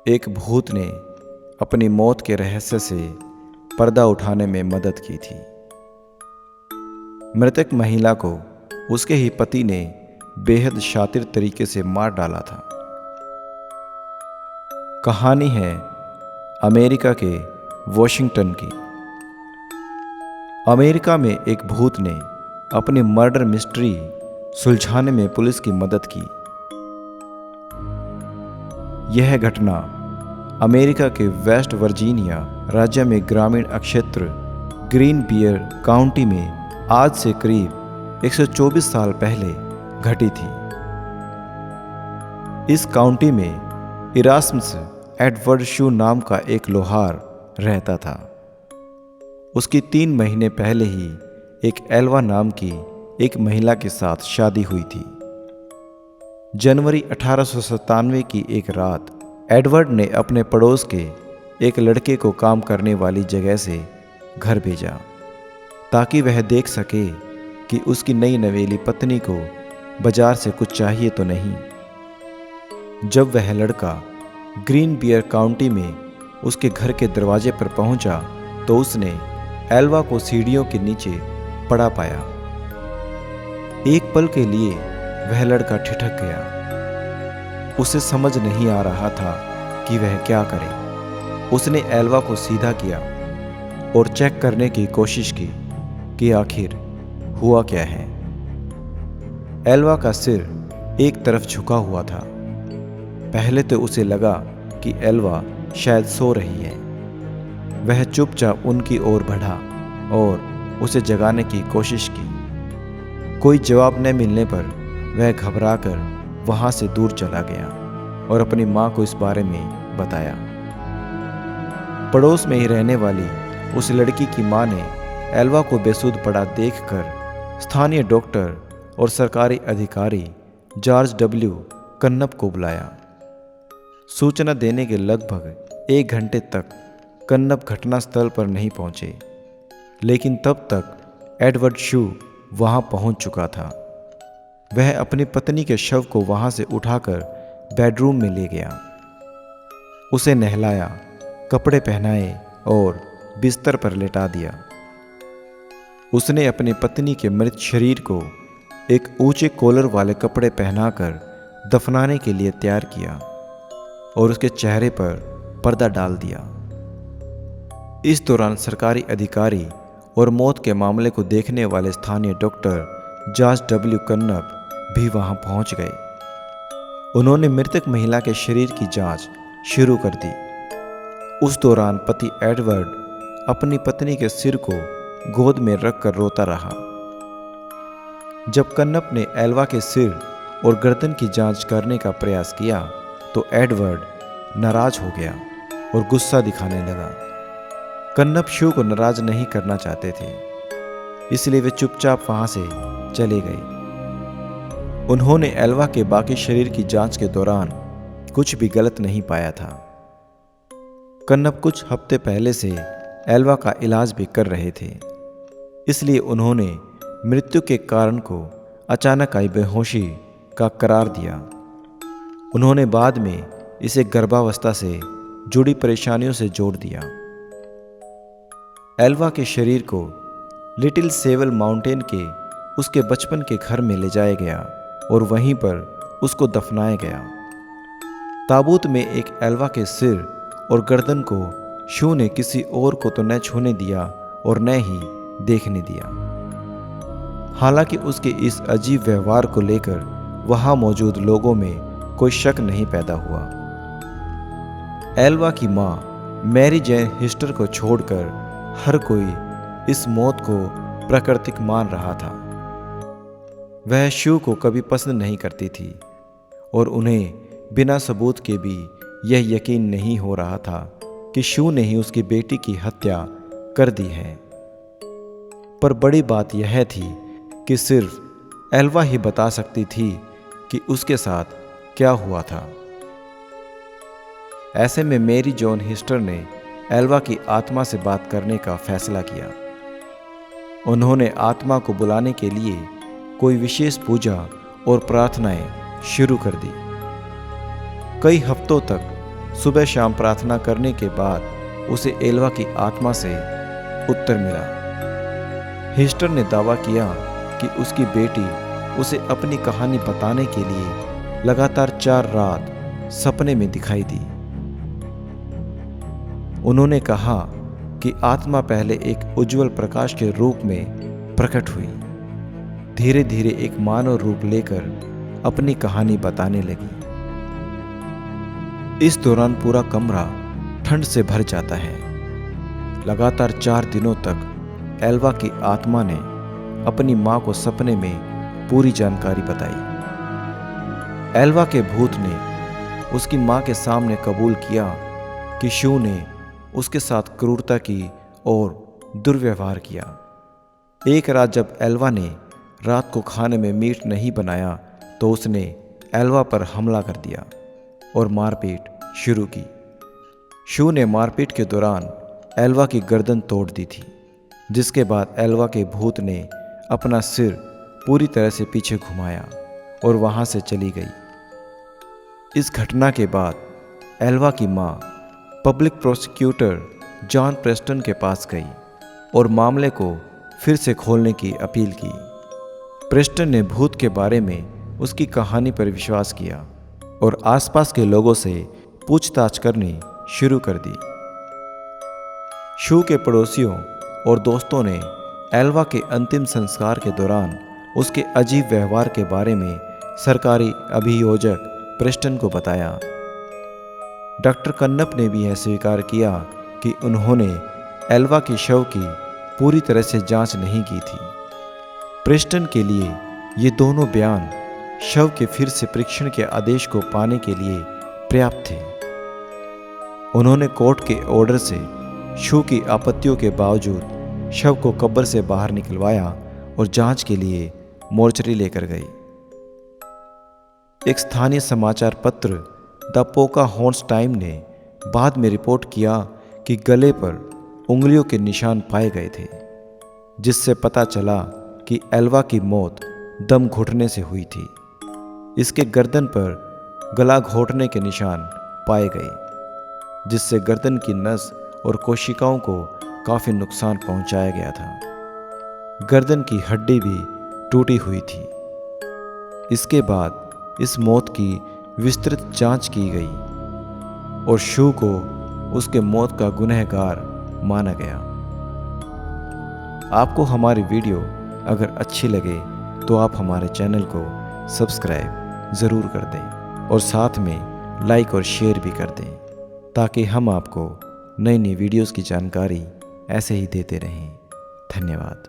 एक भूत ने अपनी मौत के रहस्य से पर्दा उठाने में मदद की थी। मृतक महिला को उसके ही पति ने बेहद शातिर तरीके से मार डाला था। कहानी है अमेरिका के वॉशिंगटन की। अमेरिका में एक भूत ने अपनी मर्डर मिस्ट्री सुलझाने में पुलिस की मदद की। यह घटना अमेरिका के वेस्ट वर्जीनिया राज्य में ग्रामीण क्षेत्र ग्रीन बियर काउंटी में आज से करीब 124 साल पहले घटी थी। इस काउंटी में इरास्मस एडवर्ड शू नाम का एक लोहार रहता था। उसकी 3 महीने पहले ही एक एल्वा नाम की एक महिला के साथ शादी हुई थी। जनवरी 1897 की एक रात एडवर्ड ने अपने पड़ोस के एक लड़के को काम करने वाली जगह से घर भेजा ताकि वह देख सके कि उसकी नई नवेली पत्नी को बाजार से कुछ चाहिए तो नहीं। जब वह लड़का ग्रीन बियर काउंटी में उसके घर के दरवाजे पर पहुंचा तो उसने एल्वा को सीढ़ियों के नीचे पड़ा पाया। एक पल के लिए वह लड़का ठिठक गया। उसे समझ नहीं आ रहा था कि वह क्या करे। उसने एल्वा को सीधा किया और चेक करने की कोशिश की कि आखिर हुआ क्या है। एल्वा का सिर एक तरफ झुका हुआ था। पहले तो उसे लगा कि एल्वा शायद सो रही है। वह चुपचाप उनकी ओर बढ़ा और उसे जगाने की कोशिश की। कोई जवाब न मिलने पर वह घबराकर वहां से दूर चला गया और अपनी मां को इस बारे में बताया। पड़ोस में ही रहने वाली उस लड़की की मां ने एल्वा को बेसुध पड़ा देखकर स्थानीय डॉक्टर और सरकारी अधिकारी जॉर्ज डब्ल्यू कन्नप को बुलाया। सूचना देने के लगभग 1 घंटे तक कन्नप घटनास्थल पर नहीं पहुंचे, लेकिन तब तक एडवर्ड शू वहां पहुंच चुका था। वह अपनी पत्नी के शव को वहां से उठाकर बेडरूम में ले गया। उसे नहलाया, कपड़े पहनाए और बिस्तर पर लेटा दिया। उसने अपनी पत्नी के मृत शरीर को एक ऊंचे कॉलर वाले कपड़े पहनाकर दफनाने के लिए तैयार किया और उसके चेहरे पर पर्दा डाल दिया। इस दौरान सरकारी अधिकारी और मौत के मामले को देखने वाले स्थानीय डॉक्टर जॉर्ज डब्ल्यू कन्नप भी वहां पहुंच गए। उन्होंने मृतक महिला के शरीर की जांच शुरू कर दी। उस दौरान पति एडवर्ड अपनी पत्नी के सिर को गोद में रखकर रोता रहा। जब कन्नप ने एल्वा के सिर और गर्दन की जांच करने का प्रयास किया तो एडवर्ड नाराज हो गया और गुस्सा दिखाने लगा। कन्नप शू को नाराज नहीं करना चाहते थे, इसलिए वे चुपचाप वहां से चले गए। उन्होंने एल्वा के बाकी शरीर की जांच के दौरान कुछ भी गलत नहीं पाया था। कन्नप कुछ हफ्ते पहले से एल्वा का इलाज भी कर रहे थे, इसलिए उन्होंने मृत्यु के कारण को अचानक आई बेहोशी का करार दिया। उन्होंने बाद में इसे गर्भावस्था से जुड़ी परेशानियों से जोड़ दिया। एल्वा के शरीर को लिटिल सेवल माउंटेन के उसके बचपन के घर में ले जाया गया और वहीं पर उसको दफनाया गया। ताबूत में एक एल्वा के सिर और गर्दन को शू ने किसी और को तो न छूने दिया और न ही देखने दिया। हालांकि उसके इस अजीब व्यवहार को लेकर वहां मौजूद लोगों में कोई शक नहीं पैदा हुआ। एल्वा की मां मैरी जैन हिस्टर को छोड़कर हर कोई इस मौत को प्राकृतिक मान रहा था। वह शू को कभी पसंद नहीं करती थी और उन्हें बिना सबूत के भी यह यकीन नहीं हो रहा था कि शू ने ही उसकी बेटी की हत्या कर दी है। पर बड़ी बात यह थी कि सिर्फ एल्वा ही बता सकती थी कि उसके साथ क्या हुआ था। ऐसे में मैरी जॉन हिस्टर ने एल्वा की आत्मा से बात करने का फैसला किया। उन्होंने आत्मा को बुलाने के लिए कोई विशेष पूजा और प्रार्थनाएं शुरू कर दी। कई हफ्तों तक सुबह शाम प्रार्थना करने के बाद उसे एल्वा की आत्मा से उत्तर मिला। हिस्टर ने दावा किया कि उसकी बेटी उसे अपनी कहानी बताने के लिए लगातार 4 रात सपने में दिखाई दी। उन्होंने कहा कि आत्मा पहले एक उज्जवल प्रकाश के रूप में प्रकट हुई, धीरे धीरे एक मानव रूप लेकर अपनी कहानी बताने लगी। इस दौरान पूरा कमरा ठंड से भर जाता है। लगातार 4 दिनों तक एल्वा की आत्मा ने अपनी मां को सपने में पूरी जानकारी बताई। एल्वा के भूत ने उसकी मां के सामने कबूल किया कि शू ने उसके साथ क्रूरता की और दुर्व्यवहार किया। एक रात जब एल्वा ने रात को खाने में मीट नहीं बनाया तो उसने एल्वा पर हमला कर दिया और मारपीट शुरू की। शू ने मारपीट के दौरान एल्वा की गर्दन तोड़ दी थी, जिसके बाद एल्वा के भूत ने अपना सिर पूरी तरह से पीछे घुमाया और वहां से चली गई। इस घटना के बाद एल्वा की मां पब्लिक प्रोसिक्यूटर जॉन प्रेस्टन के पास गई और मामले को फिर से खोलने की अपील की। प्रेस्टन ने भूत के बारे में उसकी कहानी पर विश्वास किया और आसपास के लोगों से पूछताछ करनी शुरू कर दी। शू के पड़ोसियों और दोस्तों ने एल्वा के अंतिम संस्कार के दौरान उसके अजीब व्यवहार के बारे में सरकारी अभियोजक प्रेस्टन को बताया। डॉक्टर कन्नप ने भी यह स्वीकार किया कि उन्होंने एल्वा के शव की पूरी तरह से जांच नहीं की थी। प्रेस्टन के लिए ये दोनों बयान शव के फिर से परीक्षण के आदेश को पाने के लिए पर्याप्त थे। उन्होंने कोर्ट के ऑर्डर से शू की आपत्तियों के बावजूद शव को कब्र से बाहर निकलवाया और जांच के लिए मोर्चरी लेकर गए। एक स्थानीय समाचार पत्र द पोकाहोंट्स टाइम ने बाद में रिपोर्ट किया कि गले पर उंगलियों के निशान पाए गए थे, जिससे पता चला कि एल्वा की मौत दम घुटने से हुई थी। इसके गर्दन पर गला घोंटने के निशान पाए गए, जिससे गर्दन की नस और कोशिकाओं को काफी नुकसान पहुंचाया गया था। गर्दन की हड्डी भी टूटी हुई थी। इसके बाद इस मौत की विस्तृत जांच की गई और शू को उसके मौत का गुनहगार माना गया। आपको हमारी वीडियो अगर अच्छी लगे तो आप हमारे चैनल को सब्सक्राइब ज़रूर कर दें और साथ में लाइक और शेयर भी कर दें, ताकि हम आपको नई नई वीडियोस की जानकारी ऐसे ही देते रहें। धन्यवाद।